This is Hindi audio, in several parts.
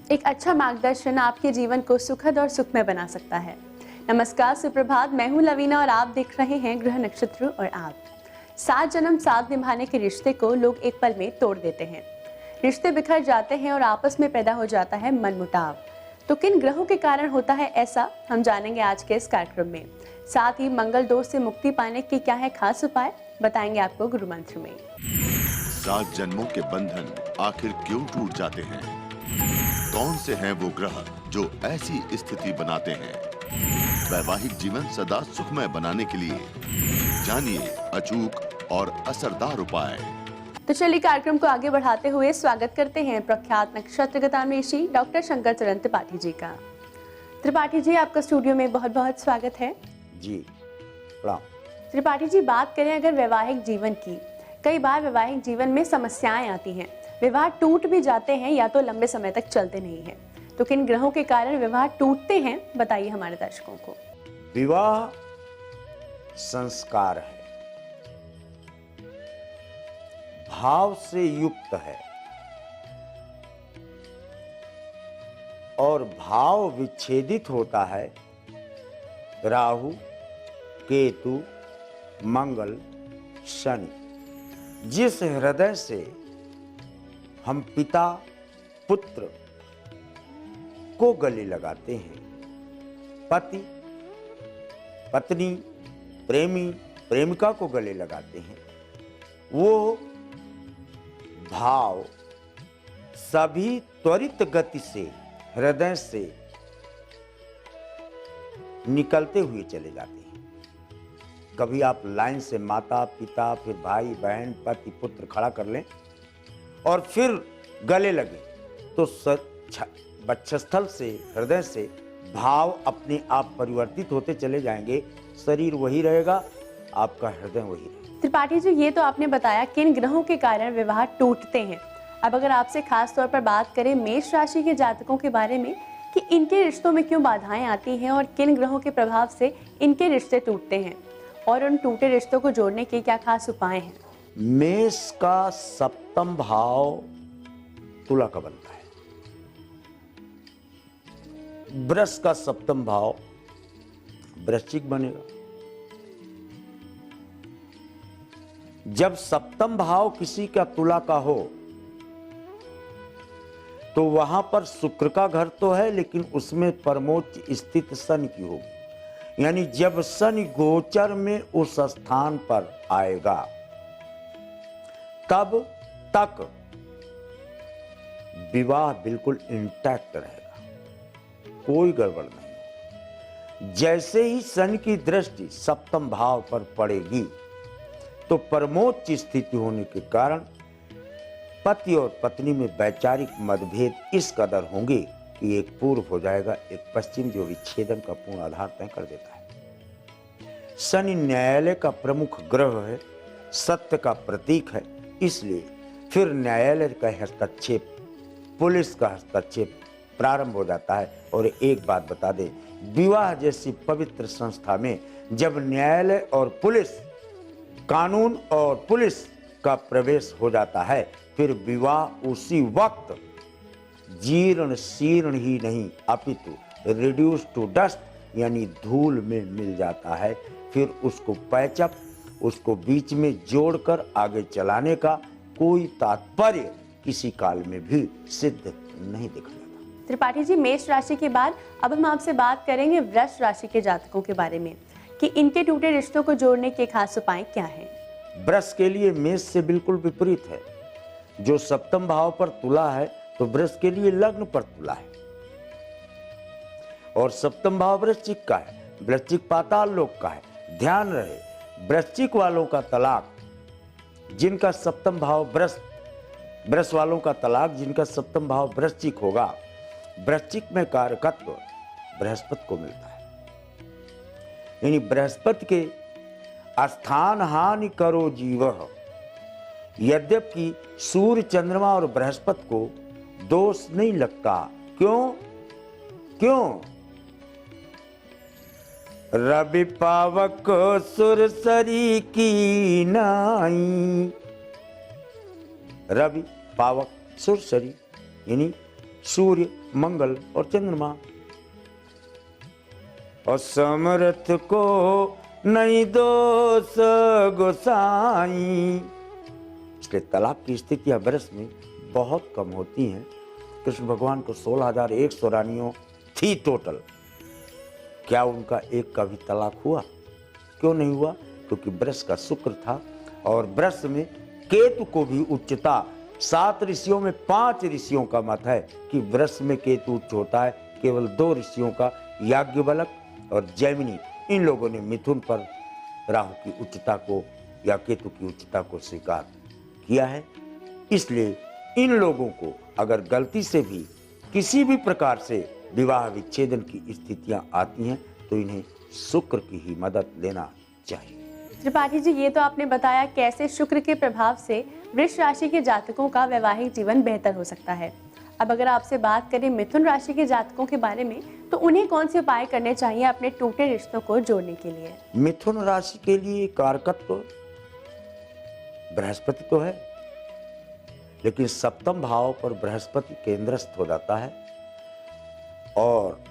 एक अच्छा मार्गदर्शन आपके जीवन को सुखद और सुखमय बना सकता है। नमस्कार, सुप्रभात। मैं हूं लवीना और आप देख रहे हैं ग्रह नक्षत्र और आप। 7 जन्म 7 निभाने के रिश्ते को लोग एक पल में तोड़ देते हैं। रिश्ते बिखर जाते हैं और आपस में पैदा हो जाता है मनमुटाव। तो किन ग्रहों के कारण होता है ऐसा, हम जानेंगे आज के इस कार्यक्रम में। साथ ही मंगल दोष से मुक्ति पाने के क्या है खास उपाय, बताएंगे आपको गुरु मंत्र में। 7 जन्मों के बंधन आखिर क्यों टूट जाते हैं? कौन से हैं वो ग्रह जो ऐसी स्थिति बनाते हैं? वैवाहिक जीवन सदा सुखमय बनाने के लिए जानिए अचूक और असरदार उपाय। तो चलिए कार्यक्रम को आगे बढ़ाते हुए स्वागत करते हैं प्रख्यात नक्षत्र गतान्वेषी डॉक्टर शंकर चरण त्रिपाठी जी का। त्रिपाठी जी, आपका स्टूडियो में बहुत बहुत स्वागत है। जी प्रणाम। त्रिपाठी जी, बात करें अगर वैवाहिक जीवन की, कई बार वैवाहिक जीवन में समस्याएं आती हैं, विवाह टूट भी जाते हैं या तो लंबे समय तक चलते नहीं हैं। तो किन ग्रहों के कारण विवाह टूटते हैं, बताइए हमारे दर्शकों को। विवाह संस्कार है, भाव से युक्त है और भाव विच्छेदित होता है राहु, केतु, मंगल, शनि। जिस हृदय से हम पिता पुत्र को गले लगाते हैं, पति पत्नी, प्रेमी प्रेमिका को गले लगाते हैं, वो भाव सभी त्वरित गति से हृदय से निकलते हुए चले जाते हैं। कभी आप लाइन से माता पिता, फिर भाई बहन, पति पुत्र खड़ा कर लें और फिर गले लगे तो वक्षस्थल से, हृदय से भाव अपने आप परिवर्तित होते चले जाएंगे। शरीर वही रहेगा, आपका हृदय वही रहेगा। त्रिपाठी जी, ये तो आपने बताया किन ग्रहों के कारण विवाह टूटते हैं। अब अगर आपसे खास तौर पर बात करें मेष राशि के जातकों के बारे में कि इनके रिश्तों में क्यों बाधाएं आती हैं और किन ग्रहों के प्रभाव से इनके रिश्ते टूटते हैं और उन टूटे रिश्तों को जोड़ने के क्या खास उपाय हैं। मेष का सप्तम भाव तुला का बनता है, वृष का सप्तम भाव वृश्चिक बनेगा। जब सप्तम भाव किसी का तुला का हो तो वहां पर शुक्र का घर तो है, लेकिन उसमें परमोच्च स्थित शनि की होगी। यानी जब शनि गोचर में उस स्थान पर आएगा तब तक विवाह बिल्कुल इंटैक्ट रहेगा, कोई गड़बड़ नहीं। जैसे ही शनि की दृष्टि सप्तम भाव पर पड़ेगी तो परमोच्च स्थिति होने के कारण पति और पत्नी में वैचारिक मतभेद इस कदर होंगे कि एक पूर्व हो जाएगा, एक पश्चिम, जो विच्छेदन का पूर्ण आधार तय कर देता है। शनि न्यायालय का प्रमुख ग्रह है, सत्य का प्रतीक है, इसलिए फिर न्यायालय का हस्तक्षेप, पुलिस का हस्तक्षेप प्रारंभ हो जाता है। और एक बात बता दें, विवाह जैसी पवित्र संस्था में जब न्यायालय और पुलिस, कानून और पुलिस का प्रवेश हो जाता है, फिर विवाह उसी वक्त जीर्ण शीर्ण ही नहीं अपितु रिड्यूस टू डस्ट यानी धूल में मिल जाता है। फिर उसको पैचअप, उसको बीच में जोड़कर आगे चलाने का कोई तात्पर्य किसी काल में भी सिद्ध नहीं दिख रहा। त्रिपाठी जी, मेष राशि के बाद अब हम आपसे बात करेंगे वृष राशि के जातकों के बारे में कि इनके टूटे रिश्तों को जोड़ने के खास उपाय क्या हैं। वृष के लिए मेष से बिल्कुल विपरीत है। जो सप्तम भाव पर तुला है तो वृष के लिए लग्न पर तुला है और सप्तम भाव वृश्चिक का है, वृश्चिक पाताल लोक का है। ध्यान रहे, वृश्चिक वालों का तलाक, जिनका सप्तम भाव वृष वालों का तलाक जिनका सप्तम भाव वृश्चिक होगा, वृश्चिक में कारकत्व बृहस्पति को मिलता है। यानी बृहस्पति के स्थान हानि करो जीवः। यद्यपि सूर्य, चंद्रमा और बृहस्पति को दोष नहीं लगता। क्यों? रवि पावक सुरसरी की नाई। रवि पावक सुरसरी यानी सूर्य, मंगल और चंद्रमा। और समर्थ को नहीं दोष गोसाई। इसलिए तलाक की स्थितियां वर्ष में बहुत कम होती हैं। कृष्ण भगवान को 16,100 रानियों थी टोटल। क्या उनका एक का भी तलाक हुआ? क्यों नहीं हुआ? क्योंकि वृष का शुक्र था और वृष में केतु को भी उच्चता। 7 ऋषियों में 5 ऋषियों का मत है कि वृष में केतु उच्च होता है। केवल 2 ऋषियों का, याज्ञवल्क और जैमिनी, इन लोगों ने मिथुन पर राहु की उच्चता को या केतु की उच्चता को स्वीकार किया है। इसलिए इन लोगों को अगर गलती से भी किसी भी प्रकार से विवाह विच्छेदन की स्थितियां आती हैं तो इन्हें शुक्र की ही मदद लेना चाहिए। त्रिपाठी जी, ये तो आपने बताया कैसे शुक्र के प्रभाव से वृष राशि के जातकों का वैवाहिक जीवन बेहतर हो सकता है। अब अगर आपसे बात करें मिथुन राशि के जातकों के बारे में, तो उन्हें कौन से उपाय करने चाहिए अपने टूटे रिश्तों को जोड़ने के लिए? मिथुन राशि के लिए कारकत्व बृहस्पति तो है, लेकिन सप्तम भाव पर बृहस्पति केंद्रस्थ हो जाता है। और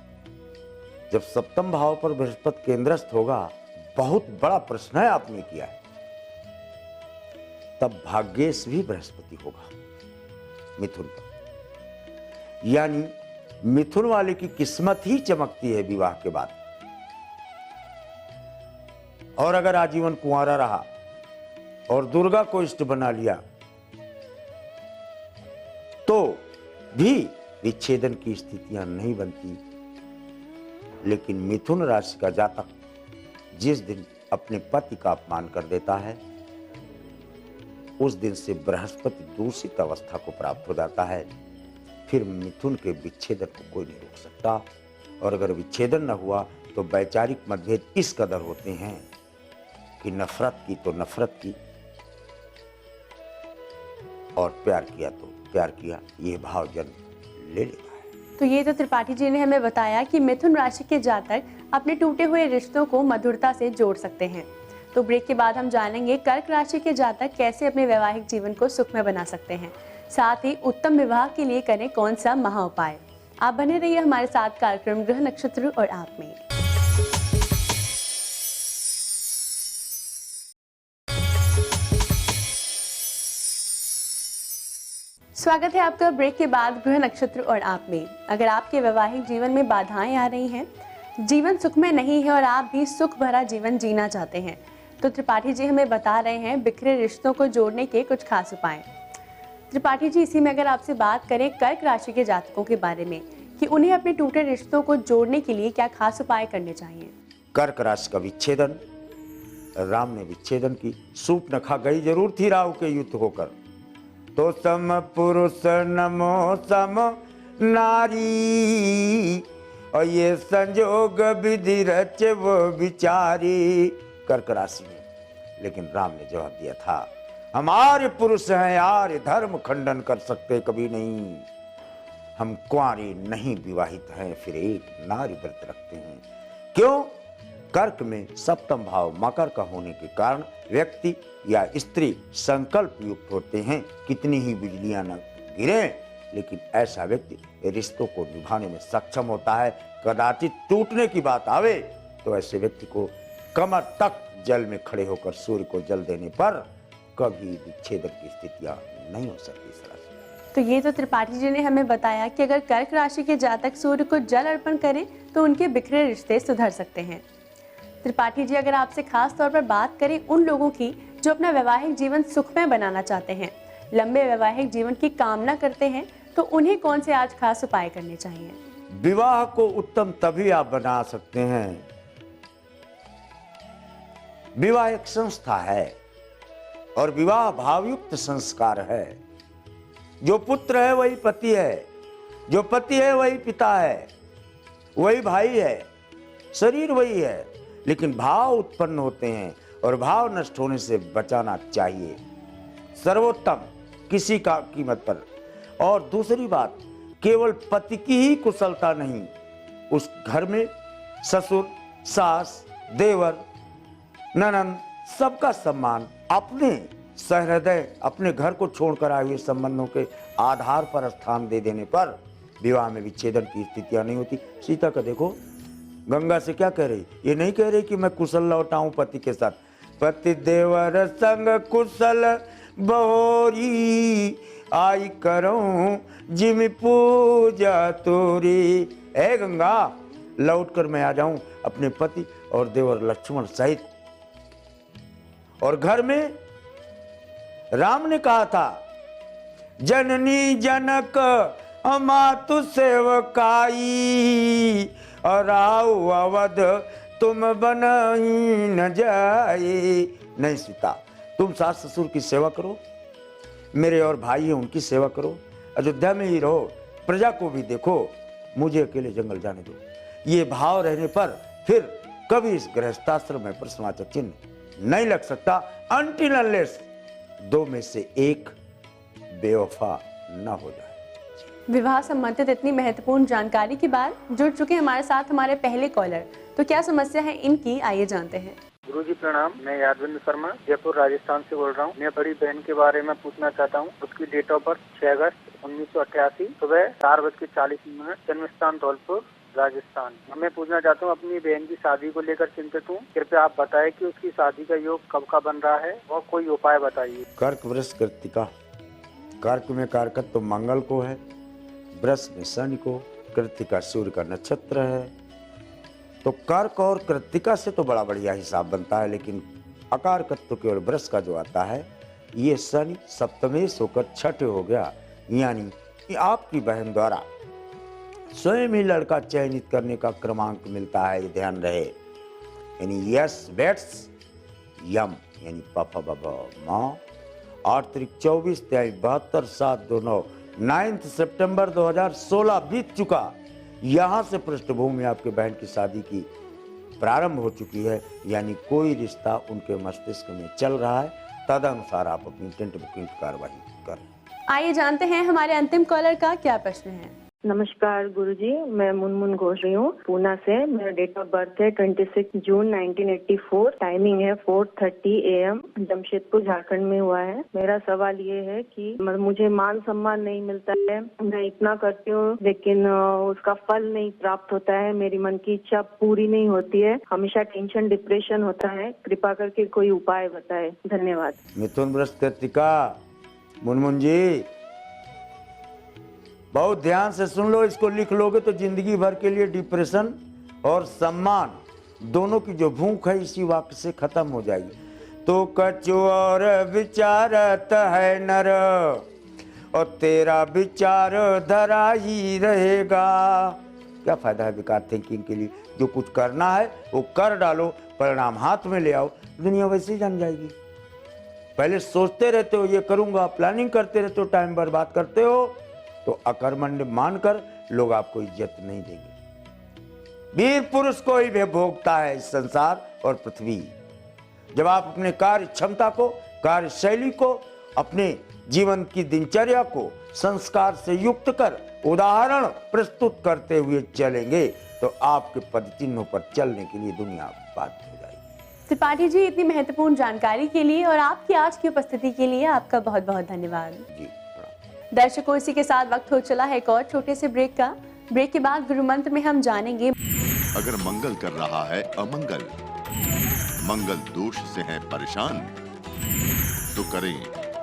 जब सप्तम भाव पर बृहस्पति केंद्रस्थ होगा, बहुत बड़ा प्रश्न है आपने किया है, तब भाग्येश भी बृहस्पति होगा मिथुन पर। यानी मिथुन वाले की किस्मत ही चमकती है विवाह के बाद। और अगर आजीवन कुंवारा रहा और दुर्गा को इष्ट बना लिया तो भी विच्छेदन की स्थितियां नहीं बनती। लेकिन मिथुन राशि का जातक जिस दिन अपने पति का अपमान कर देता है, उस दिन से बृहस्पति दूषित अवस्था को प्राप्त हो जाता है। फिर मिथुन के विच्छेदन को कोई नहीं रोक सकता। और अगर विच्छेदन न हुआ तो वैचारिक मतभेद इस कदर होते हैं कि नफरत की तो नफरत की और प्यार किया तो प्यार किया, ये भाव जन्म ले लेता है। तो ये तो त्रिपाठी जी ने हमें बताया कि मिथुन राशि के जातक अपने टूटे हुए रिश्तों को मधुरता से जोड़ सकते हैं। तो ब्रेक के बाद हम जानेंगे कर्क राशि के जातक कैसे अपने वैवाहिक जीवन को सुखमय बना सकते हैं, साथ ही उत्तम विवाह के लिए करें कौन सा महा उपाय। आप बने रहिए हमारे साथ कार्यक्रम ग्रह नक्षत्र और आप में। स्वागत है आपका ब्रेक के बाद ग्रह नक्षत्र और आप में। अगर आपके वैवाहिक जीवन में बाधाएं आ रही हैं, जीवन सुखमय नहीं है और आप भी सुख भरा जीवन जीना चाहते हैं, तो त्रिपाठी जी हमें बता रहे हैं बिखरे रिश्तों को जोड़ने के कुछ खास उपाय। त्रिपाठी जी, इसी में अगर आपसे बात करें कर्क राशि के जातकों के बारे में कि उन्हें अपने टूटे रिश्तों को जोड़ने के लिए क्या खास उपाय करने चाहिए? कर्क राशि का विच्छेदन, राम ने विच्छेदन की। सूर्पनखा गई जरूर थी राहु के युद्ध होकर, तो सम पुरुष नमो सम नारी, और ये संजोग विधि रच वो विचारी। कर्क राशि में, लेकिन राम ने जवाब दिया था, हमारे पुरुष हैं यार, धर्म खंडन कर सकते कभी नहीं। हम कुंवारे नहीं विवाहित हैं, फिर एक नारी व्रत रखते हैं। क्यों? कर्क में सप्तम भाव मकर का होने के कारण व्यक्ति या स्त्री संकल्प युक्त होते हैं। कितनी ही बिजलियां न गिरे, लेकिन ऐसा व्यक्ति रिश्तों को निभाने में सक्षम होता है। कदाचित टूटने की बात आवे तो ऐसे व्यक्ति को कमर तक जल में खड़े होकर सूर्य को जल देने पर कभी विच्छेदन की स्थितियां नहीं हो सकती इस राशि। तो ये तो त्रिपाठी जी ने हमें बताया कि अगर कर्क राशि के जातक सूर्य को जल अर्पण करें तो उनके बिखरे रिश्ते सुधर सकते हैं। त्रिपाठी जी, अगर आपसे खास तौर पर बात करें उन लोगों की जो अपना वैवाहिक जीवन सुखमय बनाना चाहते हैं, लंबे वैवाहिक जीवन की कामना करते हैं, तो उन्हें कौन से आज खास उपाय करने चाहिए? विवाह को उत्तम तभी आप बना सकते हैं, विवाह एक संस्था है और विवाह भावयुक्त संस्कार है। जो पुत्र है वही पति है, जो पति है वही पिता है, वही भाई है, शरीर वही है, लेकिन भाव उत्पन्न होते हैं और भाव नष्ट होने से बचाना चाहिए सर्वोत्तम, किसी का कीमत पर। और दूसरी बात, केवल पति की ही कुशलता नहीं, उस घर में ससुर, सास, देवर, ननंद, सबका सम्मान, अपने सहृदय अपने घर को छोड़कर आए हुए संबंधों के आधार पर स्थान दे देने पर विवाह में विच्छेदन की स्थितियां नहीं होती। सीता का देखो, गंगा से क्या कह रही, ये नहीं कह रही कि मैं कुशल लौटाऊं पति के साथ, पति देवर संग कुशल बहोरी आई करूं जिम पूजा तोरी। ए गंगा, लौट कर मैं आ जाऊं अपने पति और देवर लक्ष्मण सहित। और घर में राम ने कहा था, जननी जनक मातु सेवकाई और आओ अवध तुम बनई न जाए। नहीं सीता, तुम सास ससुर की सेवा करो, मेरे और भाई हैं उनकी सेवा करो, अयोध्या में ही रहो, प्रजा को भी देखो, मुझे अकेले जंगल जाने दो। ये भाव रहने पर फिर कभी इस गृहस्थाश्रम में प्रश्नवाचक चिन्ह नहीं लग सकता, अनटिल अनलेस दो में से एक बेवफा न हो जाए। विवाह संबंधित इतनी महत्वपूर्ण जानकारी के बाद जुड़ चुके हमारे साथ हमारे पहले कॉलर, तो क्या समस्या है इनकी, आइए जानते हैं। गुरुजी प्रणाम, मैं यादविंद्र शर्मा जयपुर राजस्थान से बोल रहा हूँ। मैं बड़ी बहन के बारे में पूछना चाहता हूँ। उसकी डेट ऑफ बर्थ 6 अगस्त 1988, सुबह 4:40, जन्म स्थान धौलपुर राजस्थान। मैं पूछना चाहता हूँ, अपनी बहन की शादी को लेकर चिंतित हूँ, कृपया आप बताएं कि उसकी शादी का योग कब का बन रहा है और कोई उपाय बताइए। कर्क वृष कृत्तिका, कर्क में कारकत्व तो मंगल को है, वृष में शनि को, कृत्तिका सूर्य का नक्षत्र है। तो कर्क और कृत्तिका से तो बड़ा बढ़िया हिसाब बनता है, लेकिन अकारकत्व तो केवल वृष का जो आता है, ये शनि सप्तमेश होकर छठे हो गया, यानी कि आपकी बहन द्वारा स्वयं ही लड़का चयनित करने का क्रमांक मिलता है, ये ध्यान रहे। यानी यस बेट्स यम, यानी पापा बाबा माँ, 8 तारीख 24 72 7 29 9 सितंबर 2016 बीत चुका। यहाँ से पृष्ठभूमि आपके बहन की शादी की प्रारंभ हो चुकी है, यानी कोई रिश्ता उनके मस्तिष्क में चल रहा है। तदनुसार आप अपनी टेंट बुकिंग की कार्रवाई करें। आइए जानते हैं हमारे अंतिम कॉलर का क्या प्रश्न है। नमस्कार गुरुजी, मैं मुनमुन घोष रही हूँ पूना से। मेरा डेट ऑफ बर्थ है 26 जून 1984, टाइमिंग है 4:30 AM, जमशेदपुर झारखंड में हुआ है। मेरा सवाल ये है कि मुझे मान सम्मान नहीं मिलता है, मैं इतना करती हूँ लेकिन उसका फल नहीं प्राप्त होता है, मेरी मन की इच्छा पूरी नहीं होती है, हमेशा टेंशन डिप्रेशन होता है, कृपा करके कोई उपाय बताए, धन्यवाद। मिथुन वृष कृत्तिका, मुनमुन जी बहुत ध्यान से सुन लो, इसको लिख लोगे तो जिंदगी भर के लिए डिप्रेशन और सम्मान दोनों की जो भूख है इसी वाक्य से खत्म हो जाएगी। तो कछु और विचारत है नर और तेरा विचार धरा ही रहेगा। क्या फायदा है बेकार थिंकिंग के लिए, जो कुछ करना है वो कर डालो, परिणाम हाथ में ले आओ, दुनिया वैसे ही जान जाएगी। पहले सोचते रहते हो ये करूंगा, प्लानिंग करते रहते हो, टाइम बर्बाद करते हो, तो अकर्मण्य मानकर लोग आपको इज्जत नहीं देंगे। वीर पुरुष को ही भोगता है इस संसार और पृथ्वी। जब आप अपने कार्य क्षमता को, कार्यशैली को, अपने जीवन की दिनचर्या को संस्कार से युक्त कर उदाहरण प्रस्तुत करते हुए चलेंगे तो आपके पद चिन्हों पर चलने के लिए दुनिया बाध्य हो जाएगी। त्रिपाठी जी, इतनी महत्वपूर्ण जानकारी के लिए और आपकी आज की उपस्थिति के लिए आपका बहुत बहुत धन्यवाद। जी दर्शकों, इसी के साथ वक्त हो चला है एक और छोटे से ब्रेक का। ब्रेक के बाद गुरु मंत्र में हम जानेंगे, अगर मंगल कर रहा है अमंगल, मंगल दोष से है परेशान, तो करें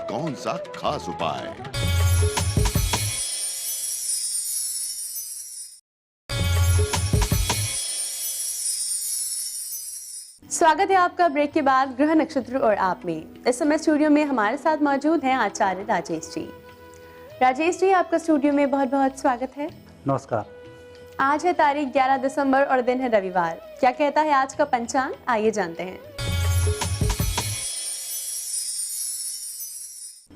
कौन सा खास उपाय। स्वागत है आपका ब्रेक के बाद ग्रह नक्षत्र और आप में। इस समय स्टूडियो में हमारे साथ मौजूद हैं आचार्य राजेश जी। राजेश जी, आपका स्टूडियो में बहुत बहुत स्वागत है। नमस्कार। आज है तारीख 11 दिसंबर और दिन है रविवार। क्या कहता है आज का पंचांग, आइए जानते हैं।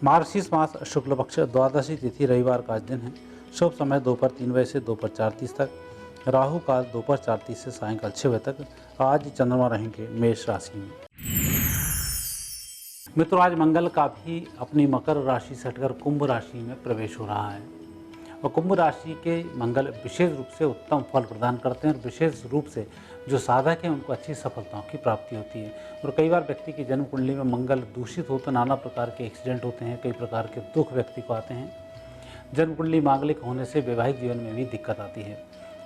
मार्गशीर्ष मास शुक्ल पक्ष द्वादशी तिथि रविवार का आज दिन है। शुभ समय दोपहर 3 बजे से दोपहर 4:30 तक, राहु काल दोपहर 4:30 से सायंकाल 6 बजे तक। आज चंद्रमा रहेंगे मेष राशि में। मित्रों, आज मंगल का भी अपनी मकर राशि से हटकर कुंभ राशि में प्रवेश हो रहा है और कुंभ राशि के मंगल विशेष रूप से उत्तम फल प्रदान करते हैं और विशेष रूप से जो साधक हैं उनको अच्छी सफलताओं की प्राप्ति होती है। और कई बार व्यक्ति की जन्म कुंडली में मंगल दूषित हो तो नाना प्रकार के एक्सीडेंट होते हैं, कई प्रकार के दुख व्यक्ति को आते हैं। जन्म कुंडली मांगलिक होने से वैवाहिक जीवन में भी दिक्कत आती है।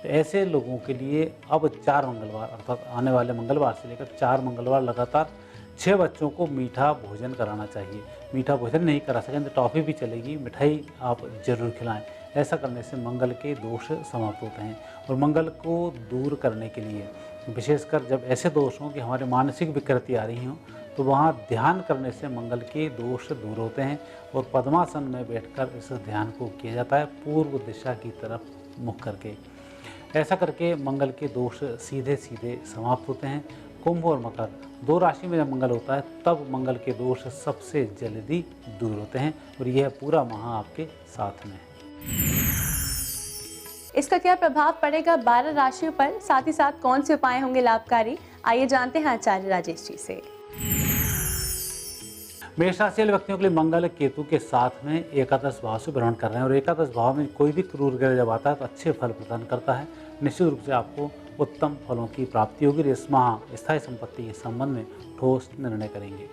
तो ऐसे लोगों के लिए अब 4 मंगलवार अर्थात आने वाले मंगलवार से लेकर 4 मंगलवार लगातार 6 बच्चों को मीठा भोजन कराना चाहिए। मीठा भोजन नहीं करा सकें तो टॉफ़ी भी चलेगी, मिठाई आप जरूर खिलाएं। ऐसा करने से मंगल के दोष समाप्त होते हैं। और मंगल को दूर करने के लिए विशेषकर जब ऐसे दोष हों कि हमारे मानसिक विकृति आ रही हों तो वहाँ ध्यान करने से मंगल के दोष दूर होते हैं। और पद्मासन में बैठकर इस ध्यान को किया जाता है पूर्व दिशा की तरफ मुख करके। ऐसा करके मंगल के दोष सीधे सीधे समाप्त होते हैं। कुंभ और मकर 2 राशि में जब मंगल होता है तब मंगल के दोष सबसे जल्दी दूर होते हैं और यह पूरा माह आपके साथ में है। इसका क्या प्रभाव पड़ेगा 12 राशियों पर, साथ ही साथ कौन से उपाय होंगे लाभकारी, आइए जानते हैं आचार्य राजेश जी से। मेष राशि वाले व्यक्तियों के लिए मंगल केतु के साथ में एकादश भाव से भ्रमण कर रहे हैं और एकादश भाव में कोई भी क्रूर ग्रह जब आता है तो अच्छे फल प्रदान करता है। निश्चित रूप से आपको उत्तम फलों की प्राप्ति होगी। इस माह स्थायी संपत्ति के संबंध में ठोस निर्णय करेंगे।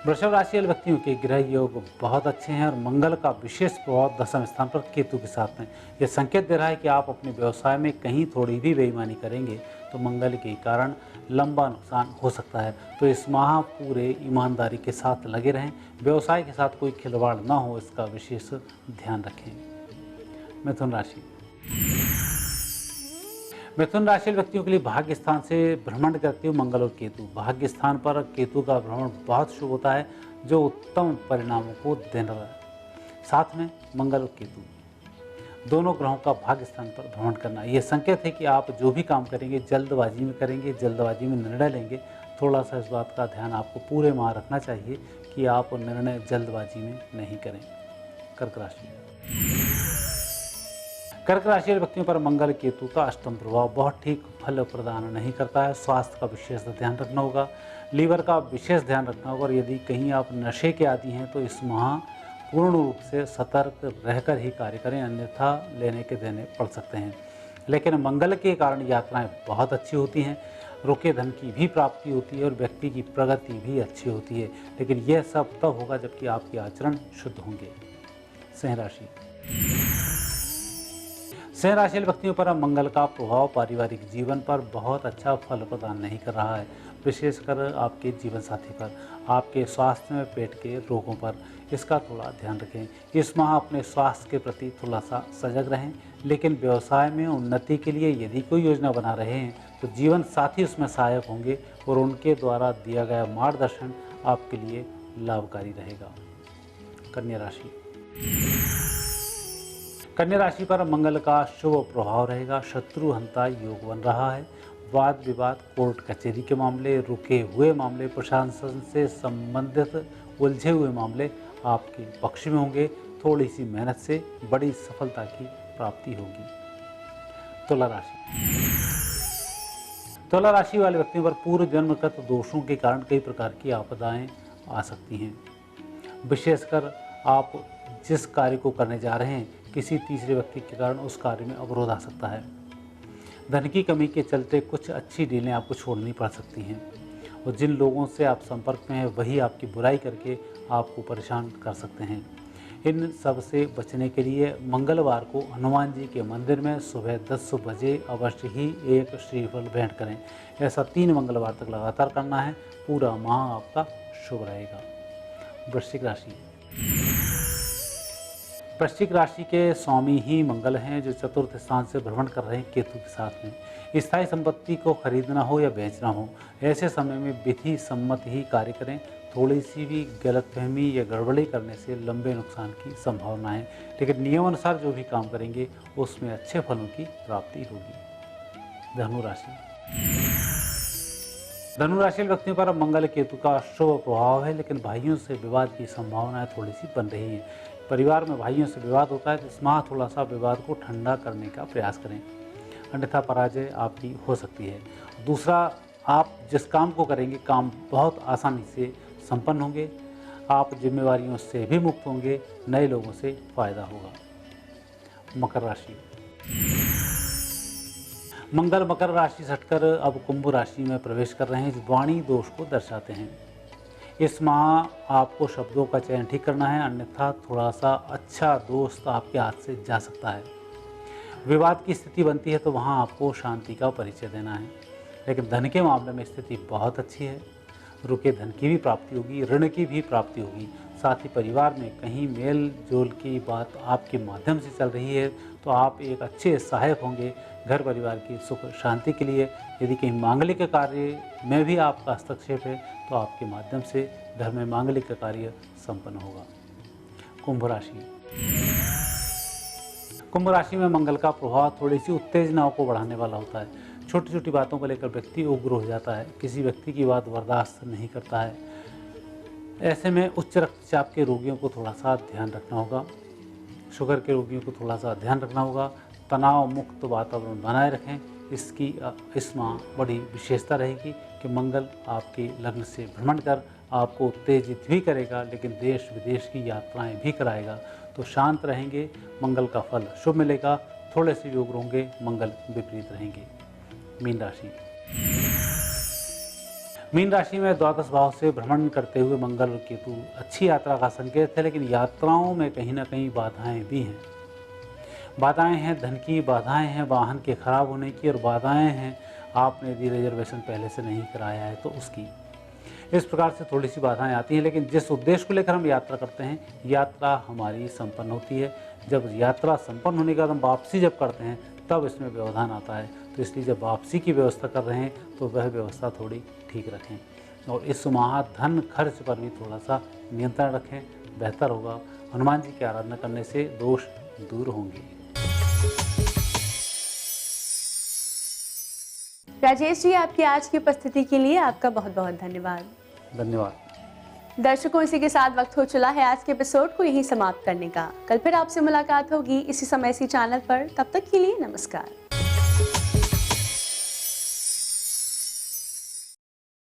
वृषभ राशि वाले व्यक्तियों के ग्रह योग बहुत अच्छे हैं और मंगल का विशेष प्रभाव 10वें स्थान पर केतु के साथ में यह संकेत दे रहा है कि आप अपने व्यवसाय में कहीं थोड़ी भी बेईमानी करेंगे तो मंगल के कारण लंबा नुकसान हो सकता है। तो इस माह पूरे ईमानदारी के साथ लगे रहें, व्यवसाय के साथ कोई खिलवाड़ ना हो इसका विशेष ध्यान रखें। मिथुन राशि व्यक्तियों के लिए भाग्य स्थान से भ्रमण करते हुए मंगल और केतु। भाग्य स्थान पर केतु का भ्रमण बहुत शुभ होता है जो उत्तम परिणामों को देने वाला है। साथ में मंगल और केतु दोनों ग्रहों का भाग्य स्थान पर भ्रमण करना यह संकेत है कि आप जो भी काम करेंगे जल्दबाजी में करेंगे, जल्दबाजी में निर्णय लेंगे। थोड़ा सा इस बात का ध्यान आपको पूरे माह रखना चाहिए कि आप निर्णय जल्दबाजी में नहीं करें। कर्क राशि वाले व्यक्तियों पर मंगल केतु का अष्टम प्रभाव बहुत ठीक फल प्रदान नहीं करता है। स्वास्थ्य का विशेष ध्यान रखना होगा, लीवर का विशेष ध्यान रखना होगा और यदि कहीं आप नशे के आदी हैं तो इस माह पूर्ण रूप से सतर्क रहकर ही कार्य करें, अन्यथा लेने के देने पड़ सकते हैं। लेकिन मंगल के कारण यात्राएं बहुत अच्छी होती हैं, रुके धन की भी प्राप्ति होती है और व्यक्ति की प्रगति भी अच्छी होती है। लेकिन यह सब तब होगा जबकि आपके आचरण शुद्ध होंगे। सिंह राशि वाले व्यक्तियों पर मंगल का प्रभाव पारिवारिक जीवन पर बहुत अच्छा फल प्रदान नहीं कर रहा है, विशेषकर आपके जीवन साथी पर, आपके स्वास्थ्य में पेट के रोगों पर। इसका थोड़ा ध्यान रखें। इस माह अपने स्वास्थ्य के प्रति थोड़ा सा सजग रहें। लेकिन व्यवसाय में उन्नति के लिए यदि कोई योजना बना रहे हैं तो जीवन साथी उसमें सहायक होंगे और उनके द्वारा दिया गया मार्गदर्शन आपके लिए लाभकारी रहेगा। कन्या राशि पर मंगल का शुभ प्रभाव रहेगा। शत्रु हंता योग बन रहा है। वाद विवाद, कोर्ट कचहरी के मामले, रुके हुए मामले, प्रशासन से संबंधित उलझे हुए मामले आपके पक्ष में होंगे। थोड़ी सी मेहनत से बड़ी सफलता की प्राप्ति होगी। तुला राशि वाले व्यक्तियों पर पूर्व जन्मगत दोषों के कारण कई प्रकार की आपदाएं आ सकती हैं। विशेषकर आप जिस कार्य को करने जा रहे हैं किसी तीसरे व्यक्ति के कारण उस कार्य में अवरोध आ सकता है। धन की कमी के चलते कुछ अच्छी डीलें आपको छोड़नी पड़ सकती हैं और जिन लोगों से आप संपर्क में हैं वही आपकी बुराई करके आपको परेशान कर सकते हैं। इन सब से बचने के लिए मंगलवार को हनुमान जी के मंदिर में सुबह 10 बजे अवश्य ही एक श्रीफल भेंट करें। ऐसा 3 मंगलवार तक लगातार करना है। पूरा माह आपका शुभ रहेगा। वृश्चिक राशि के स्वामी ही मंगल हैं जो चतुर्थ स्थान से भ्रमण कर रहे हैं केतु के साथ में। स्थायी संपत्ति को खरीदना हो या बेचना हो ऐसे समय में विधि सम्मत ही कार्य करें। थोड़ी सी भी गलतफहमी या गड़बड़ी करने से लंबे नुकसान की संभावना है, लेकिन नियमानुसार जो भी काम करेंगे उसमें अच्छे फलों की प्राप्ति होगी। धनु राशि व्यक्तियों पर मंगल केतु का शुभ प्रभाव है, लेकिन भाइयों से विवाद की संभावनाएं थोड़ी सी बन रही हैं। परिवार में भाइयों से विवाद होता है तो इस माह थोड़ा सा विवाद को ठंडा करने का प्रयास करें, अन्यथा पराजय आपकी हो सकती है। दूसरा, आप जिस काम को करेंगे काम बहुत आसानी से संपन्न होंगे। आप जिम्मेवारियों से भी मुक्त होंगे। नए लोगों से फायदा होगा। मकर राशि मंगल मकर राशि से हटकर अब कुंभ राशि में प्रवेश कर रहे हैं जो वाणी दोष को दर्शाते हैं। इस माह आपको शब्दों का चयन ठीक करना है, अन्यथा थोड़ा सा अच्छा दोस्त आपके हाथ से जा सकता है। विवाद की स्थिति बनती है तो वहाँ आपको शांति का परिचय देना है। लेकिन धन के मामले में स्थिति बहुत अच्छी है। रुके धन की भी प्राप्ति होगी, ऋण की भी प्राप्ति होगी। साथ ही परिवार में कहीं मेल जोल की बात आपके माध्यम से चल रही है तो आप एक अच्छे सहायक होंगे घर परिवार की सुख शांति के लिए। यदि कहीं मांगलिक कार्य में भी आपका हस्तक्षेप है तो आपके माध्यम से घर में मांगलिक कार्य संपन्न होगा। कुंभ राशि। कुंभ राशि में मंगल का प्रभाव थोड़ी सी उत्तेजनाओं को बढ़ाने वाला होता है। छोटी छोटी बातों को लेकर व्यक्ति उग्र हो जाता है, किसी व्यक्ति की बात बर्दाश्त नहीं करता है। ऐसे में उच्च रक्तचाप के रोगियों को थोड़ा सा ध्यान रखना होगा, शुगर के रोगियों को थोड़ा सा ध्यान रखना होगा। तनाव मुक्त वातावरण बनाए रखें। इस माह बड़ी विशेषता रहेगी कि मंगल आपके लग्न से भ्रमण कर आपको उत्तेजित भी करेगा, लेकिन देश विदेश की यात्राएं भी कराएगा। तो शांत रहेंगे, मंगल का फल शुभ मिलेगा। थोड़े से योग होंगे, मंगल विपरीत रहेंगे। मीन राशि। मीन राशि में द्वादश भाव से भ्रमण करते हुए मंगल और केतु अच्छी यात्रा का संकेत है, लेकिन यात्राओं में कहीं ना कहीं बाधाएं भी हैं। बाधाएं हैं धन की, बाधाएं हैं वाहन के खराब होने की, और बाधाएं हैं आपने यदि रिजर्वेशन पहले से नहीं कराया है तो उसकी। इस प्रकार से थोड़ी सी बाधाएं आती हैं, लेकिन जिस उद्देश्य को लेकर हम यात्रा करते हैं, यात्रा हमारी संपन्न होती है। जब यात्रा संपन्न होने के बाद हम वापसी जब करते हैं तब इसमें व्यवधान आता है। तो इसलिए जब वापसी की व्यवस्था कर रहे हैं तो वह व्यवस्था थोड़ी ठीक रखें। और इस माह धन खर्च पर भी थोड़ा सा नियंत्रण रखें, बेहतर होगा। हनुमान जी की आराधना करने से दोष दूर होंगे। राजेश जी, आपकी आज की उपस्थिति के लिए आपका बहुत बहुत धन्यवाद। धन्यवाद। दर्शकों, इसी के साथ वक्त हो चला है आज के एपिसोड को यहीं समाप्त करने का। कल फिर आपसे मुलाकात होगी इसी समय इसी चैनल पर। तब तक के लिए नमस्कार।